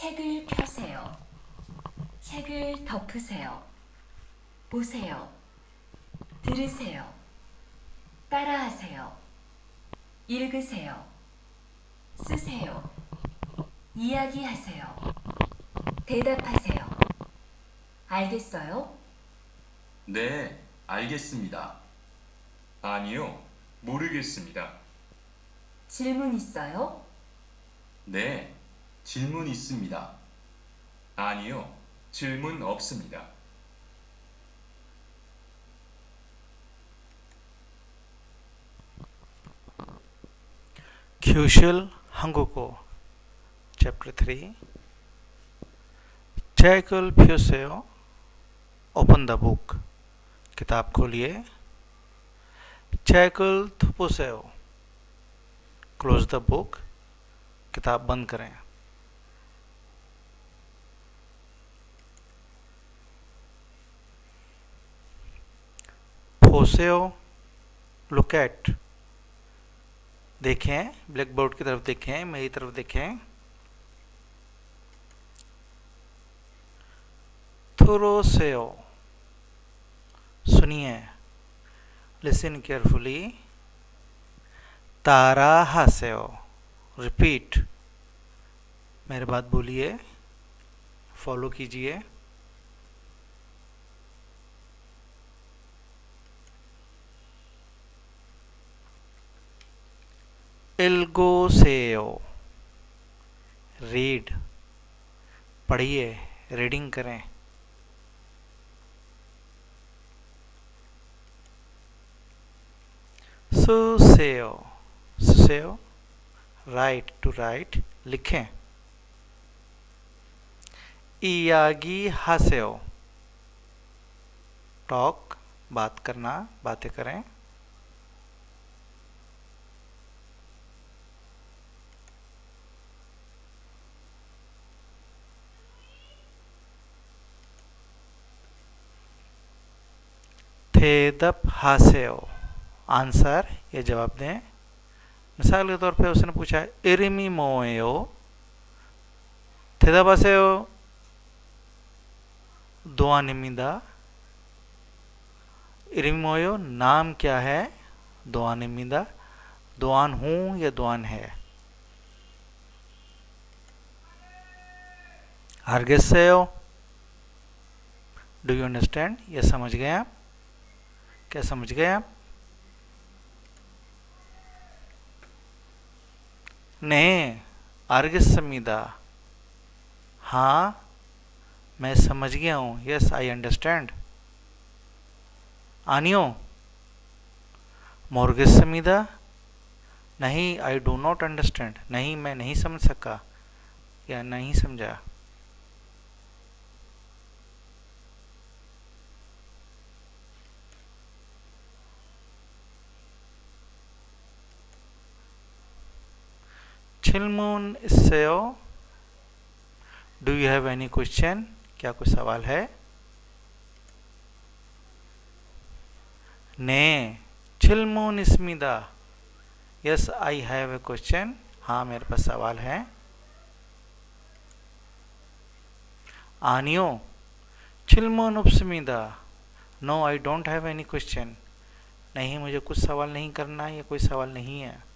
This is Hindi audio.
책을 펴세요. 책을 덮으세요. 보세요. 들으세요. 따라하세요. 읽으세요. 쓰세요. 이야기하세요. 대답하세요. 알겠어요? 네, 알겠습니다. 아니요, 모르겠습니다. 질문 있어요? 네, 질문 있습니다. 아니요, 질문 없습니다. क्यूशल 한국어 Chapter 3 책을 펴세요. Open the book. किताब खोलिए. 책을 덮으세요. Close the book. किताब बंद करें. 보세요. Look at. देखें, ब्लैक बोर्ड की तरफ देखें, मेरी तरफ देखें. थोरोसेयो, सुनिए. Listen carefully. ताराहासेयो, रिपीट. मेरे बात बोलिए, फॉलो कीजिए. एल्गोसेयो, रीड. पढ़िए, रीडिंग करें. सुसेयो, सुसेयो, राइट, टू राइट, लिखें. इयागी हासेयो, टॉक, बात करना, बातें करें. 대답하세요. आंसर, ये जवाब दें. मिसाल के तौर पे उसने पूछा इरिमी मोएयो, 대답하세요. दोआनिमिदा. इरिमी मोएयो, नाम क्या है? दोआनिमिदा. दोआन हूं या दोआन है? 알겠어요. Do you understand? ये समझ गए आप? क्या समझ गए आप? नहीं, 알겠습니다. हाँ, मैं समझ गया हूँ. Yes, I understand. आनियो, 모르겠습니다. नहीं, आई डू नॉट अंडरस्टैंड. नहीं, मैं नहीं समझ सका या नहीं समझा. 질문 있어요? Do you have any question? क्या कोई सवाल है? 네, 질문 있습니다. Yes, I have a question. हाँ, मेरे पास सवाल है. आनियो, 질문 없습니다. No, I don't have any question. नहीं, मुझे कुछ सवाल नहीं करना, ये कोई सवाल नहीं है.